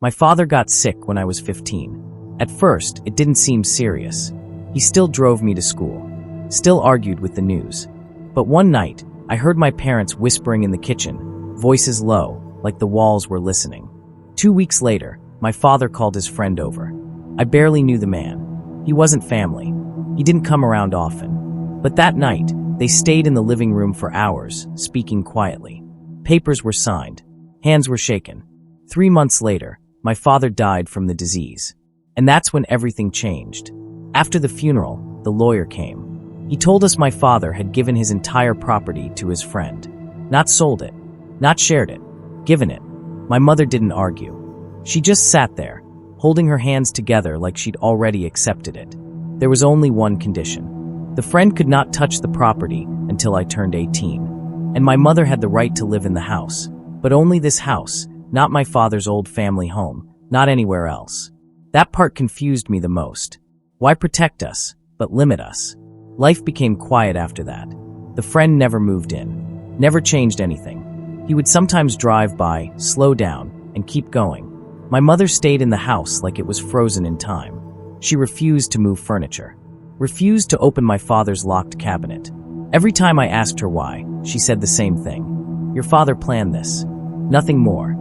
My father got sick when I was 15. At first, it didn't seem serious. He still drove me to school, still argued with the news. But one night, I heard my parents whispering in the kitchen, voices low, like the walls were listening. 2 weeks later, my father called his friend over. I barely knew the man. He wasn't family. He didn't come around often. But that night, they stayed in the living room for hours, speaking quietly. Papers were signed. Hands were shaken. 3 months later, my father died from the disease. And that's when everything changed. After the funeral, the lawyer came. He told us my father had given his entire property to his friend. Not sold it. Not shared it. Given it. My mother didn't argue. She just sat there, holding her hands together like she'd already accepted it. There was only one condition. The friend could not touch the property until I turned 18. And my mother had the right to live in the house. But only this house, not my father's old family home, not anywhere else. That part confused me the most. Why protect us, but limit us? Life became quiet after that. The friend never moved in, never changed anything. He would sometimes drive by, slow down, and keep going. My mother stayed in the house like it was frozen in time. She refused to move furniture, refused to open my father's locked cabinet. Every time I asked her why, she said the same thing. Your father planned this. Nothing more.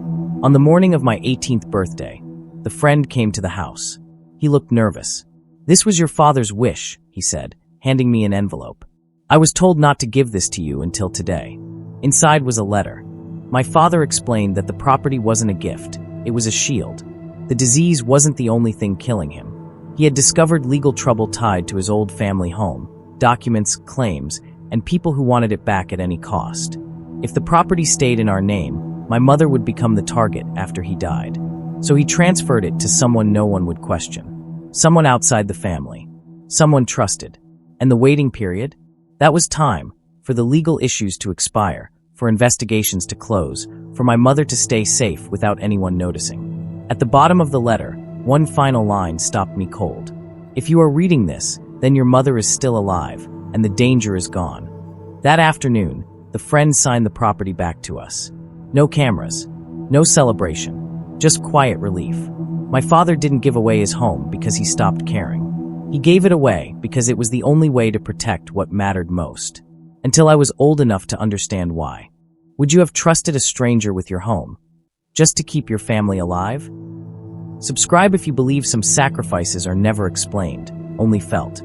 On the morning of my 18th birthday, the friend came to the house. He looked nervous. This was your father's wish, he said, handing me an envelope. I was told not to give this to you until today. Inside was a letter. My father explained that the property wasn't a gift, it was a shield. The disease wasn't the only thing killing him. He had discovered legal trouble tied to his old family home, documents, claims, and people who wanted it back at any cost. If the property stayed in our name, my mother would become the target after he died. So he transferred it to someone no one would question. Someone outside the family. Someone trusted. And the waiting period? That was time for the legal issues to expire, for investigations to close, for my mother to stay safe without anyone noticing. At the bottom of the letter, one final line stopped me cold. If you are reading this, then your mother is still alive, and the danger is gone. That afternoon, the friend signed the property back to us. No cameras, no celebration, just quiet relief. My father didn't give away his home because he stopped caring. He gave it away because it was the only way to protect what mattered most. Until I was old enough to understand why. Would you have trusted a stranger with your home, just to keep your family alive? Subscribe if you believe some sacrifices are never explained, only felt.